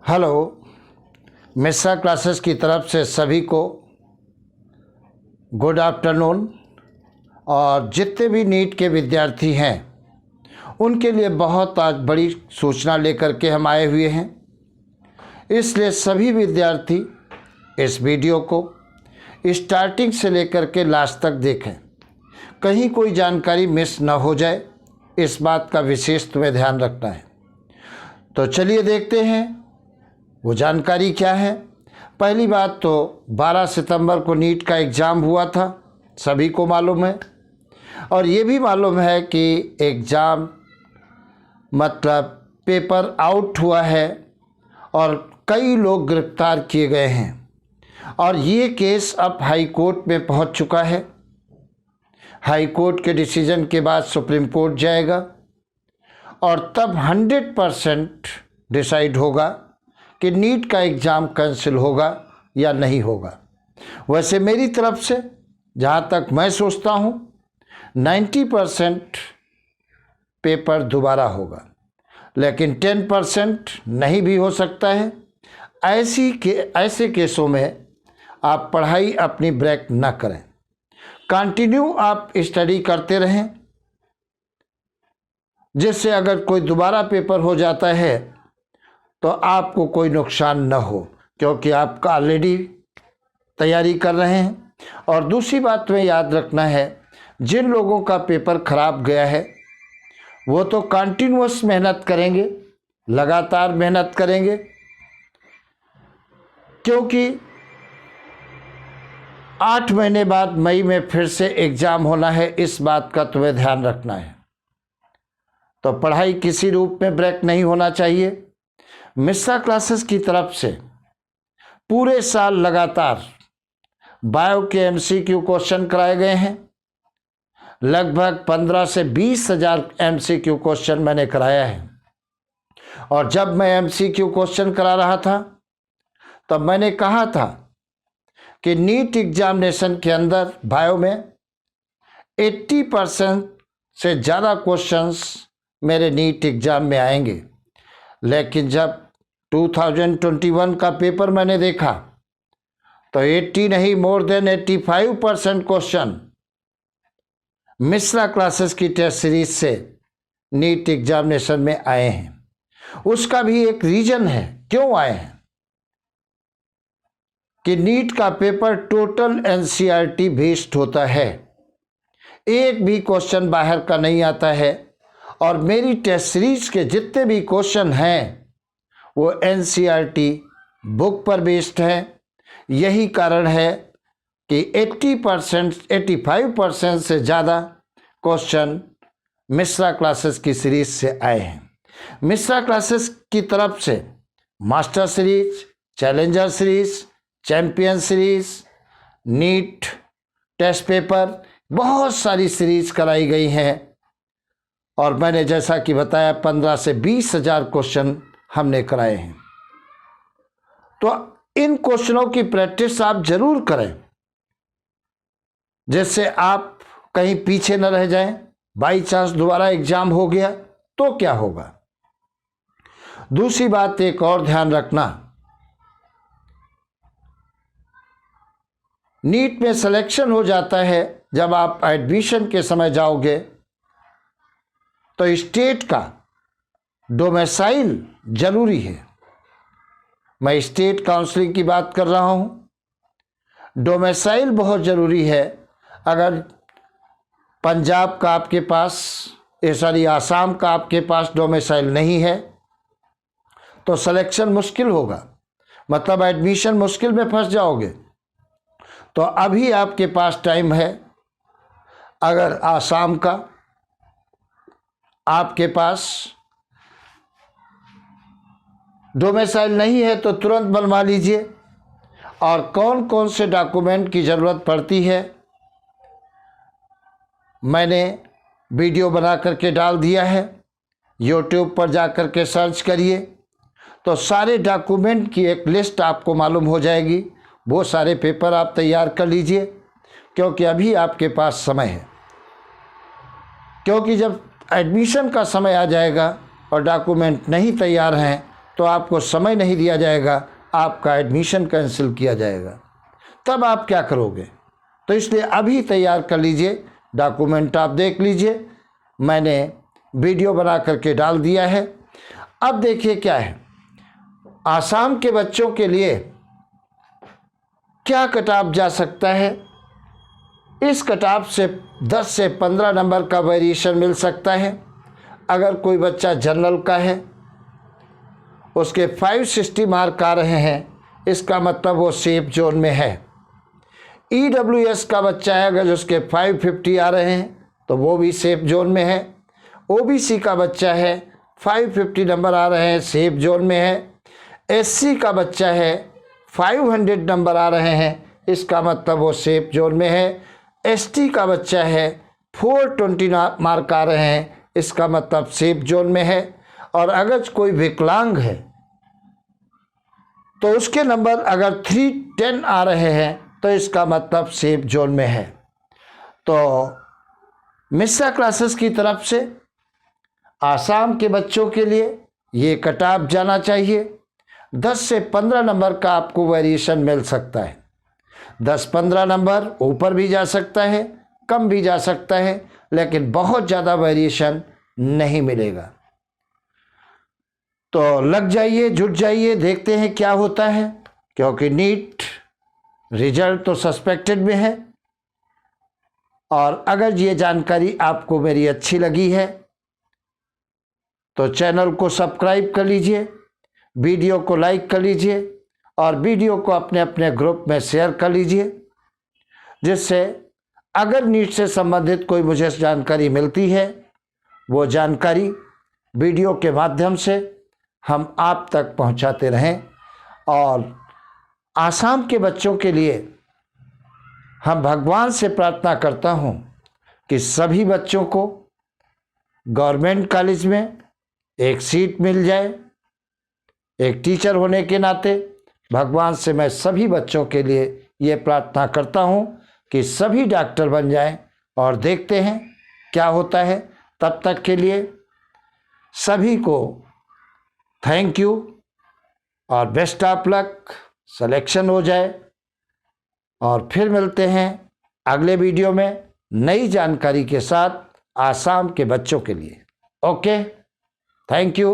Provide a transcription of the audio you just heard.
Hello. Mishra classes की तरफ से सभी को गुड आफ्टरनून। और जितने भी नीट के विद्यार्थी हैं उनके लिए बहुत आज बड़ी सूचना लेकर के हम आए हुए हैं, इसलिए सभी विद्यार्थी इस वीडियो को स्टार्टिंग से लेकर के लास्ट तक देखें, कहीं कोई जानकारी मिस न हो जाए, इस बात का विशेष तुम्हें ध्यान रखना है। तो चलिए देखते हैं वो जानकारी क्या है। पहली बात तो 12 सितंबर को नीट का एग्ज़ाम हुआ था, सभी को मालूम है। और ये भी मालूम है कि एग्ज़ाम मतलब पेपर आउट हुआ है और कई लोग गिरफ्तार किए गए हैं। और ये केस अब हाई कोर्ट में पहुंच चुका है। हाई कोर्ट के डिसीजन के बाद सुप्रीम कोर्ट जाएगा और तब 100% डिसाइड होगा कि नीट का एग्ज़ाम कैंसिल होगा या नहीं होगा। वैसे मेरी तरफ से जहाँ तक मैं सोचता हूँ 90% पेपर दोबारा होगा, लेकिन 10% नहीं भी हो सकता है। ऐसे केसों में आप पढ़ाई अपनी ब्रेक न करें, कंटिन्यू आप स्टडी करते रहें, जिससे अगर कोई दोबारा पेपर हो जाता है तो आपको कोई नुकसान न हो, क्योंकि आप ऑलरेडी तैयारी कर रहे हैं। और दूसरी बात में याद रखना है, जिन लोगों का पेपर खराब गया है वो तो कंटिन्यूअस मेहनत करेंगे, लगातार मेहनत करेंगे, क्योंकि 8 महीने बाद मई में फिर से एग्ज़ाम होना है, इस बात का तुम्हें ध्यान रखना है। तो पढ़ाई किसी रूप में ब्रेक नहीं होना चाहिए। मिश्रा क्लासेस की तरफ से पूरे साल लगातार बायो के एमसीक्यू क्वेश्चन कराए गए हैं। लगभग 15 से 20 हज़ार एमसीक्यू क्वेश्चन मैंने कराया है। और जब मैं एमसीक्यू क्वेश्चन करा रहा था तब मैंने कहा था कि नीट एग्जामिनेशन के अंदर बायो में 80% से ज़्यादा क्वेश्चंस मेरे नीट एग्ज़ाम में आएंगे। लेकिन जब 2021 का पेपर मैंने देखा तो 80 नहीं, more than 85% question Mishra classes की टेस्ट सीरीज से नीट एग्जामिनेशन में आए हैं। उसका भी एक रीजन है क्यों आए हैं, कि नीट का पेपर टोटल एनसीईआरटी बेस्ड होता है, एक भी क्वेश्चन बाहर का नहीं आता है। और मेरी टेस्ट सीरीज के जितने भी क्वेश्चन हैं वो एनसीईआरटी बुक पर बेस्ड है। यही कारण है कि 80% 85% से ज़्यादा क्वेश्चन मिश्रा क्लासेस की सीरीज से आए हैं। मिश्रा क्लासेस की तरफ से master series, challenger series, champion series, NEET test paper, बहुत सारी सीरीज कराई गई हैं। और मैंने जैसा कि बताया 15 से 20 हज़ार क्वेश्चन हमने कराए हैं। तो इन क्वेश्चनों की प्रैक्टिस आप जरूर करें, जिससे आप कहीं पीछे न रह जाएं। बाई चांस दोबारा एग्जाम हो गया तो क्या होगा। दूसरी बात एक और ध्यान रखना, नीट में सिलेक्शन हो जाता है जब आप एडमिशन के समय जाओगे तो स्टेट का डोमिसाइल जरूरी है। मैं स्टेट काउंसलिंग की बात कर रहा हूं। डोमिसाइल बहुत ज़रूरी है। अगर पंजाब का आपके पास आसाम का आपके पास डोमिसाइल नहीं है तो सिलेक्शन मुश्किल होगा, मतलब एडमिशन मुश्किल में फंस जाओगे। तो अभी आपके पास टाइम है। अगर आसाम का आपके पास डोमिसाइल नहीं है तो तुरंत बनवा लीजिए। और कौन कौन से डॉक्यूमेंट की ज़रूरत पड़ती है मैंने वीडियो बना करके डाल दिया है, यूट्यूब पर जा कर के सर्च करिए तो सारे डॉक्यूमेंट की एक लिस्ट आपको मालूम हो जाएगी। वो सारे पेपर आप तैयार कर लीजिए, क्योंकि अभी आपके पास समय है। क्योंकि जब एडमिशन का समय आ जाएगा और डॉक्यूमेंट नहीं तैयार हैं तो आपको समय नहीं दिया जाएगा, आपका एडमिशन कैंसिल किया जाएगा। तब आप क्या करोगे? तो इसलिए अभी तैयार कर लीजिए, डॉक्यूमेंट आप देख लीजिए, मैंने वीडियो बना करके डाल दिया है। अब देखिए क्या है, आसाम के बच्चों के लिए क्या कट ऑफ जा सकता है। इस कट ऑफ से 10 से 15 नंबर का वेरिएशन मिल सकता है। अगर कोई बच्चा जनरल का है, उसके 560 मार्क आ रहे हैं, इसका मतलब वो सेफ जोन में है। EWS का बच्चा है, अगर उसके 550 आ रहे हैं तो वो भी सेफ जोन में है। OBC का बच्चा है, 550 नंबर आ रहे हैं, सेफ जोन में है। SC का बच्चा है, 500 नंबर आ रहे हैं, इसका मतलब वो सेफ जोन में है। ST का बच्चा है, 420 मार्क आ रहे हैं, इसका मतलब सेफ जोन में है। और अगर कोई विकलांग है तो उसके नंबर अगर 310 आ रहे हैं तो इसका मतलब सेफ जोन में है। तो मिश्रा क्लासेस की तरफ से आसाम के बच्चों के लिए ये कट ऑफ जाना चाहिए। 10 से 15 नंबर का आपको वेरिएशन मिल सकता है। 10-15 नंबर ऊपर भी जा सकता है, कम भी जा सकता है, लेकिन बहुत ज़्यादा वेरिएशन नहीं मिलेगा। तो लग जाइए, जुट जाइए, देखते हैं क्या होता है, क्योंकि नीट रिजल्ट तो सस्पेक्टेड में है। और अगर ये जानकारी आपको मेरी अच्छी लगी है तो चैनल को सब्सक्राइब कर लीजिए, वीडियो को लाइक कर लीजिए और वीडियो को अपने अपने ग्रुप में शेयर कर लीजिए, जिससे अगर नीट से संबंधित कोई मुझे जानकारी मिलती है, वो जानकारी वीडियो के माध्यम से हम आप तक पहुंचाते रहें। और आसाम के बच्चों के लिए हम भगवान से प्रार्थना करता हूं कि सभी बच्चों को गवर्नमेंट कॉलेज में एक सीट मिल जाए। एक टीचर होने के नाते भगवान से मैं सभी बच्चों के लिए ये प्रार्थना करता हूं कि सभी डॉक्टर बन जाएं, और देखते हैं क्या होता है। तब तक के लिए सभी को थैंक यू और बेस्ट ऑफ लक, सिलेक्शन हो जाए। और फिर मिलते हैं अगले वीडियो में नई जानकारी के साथ आसाम के बच्चों के लिए। Okay, thank you.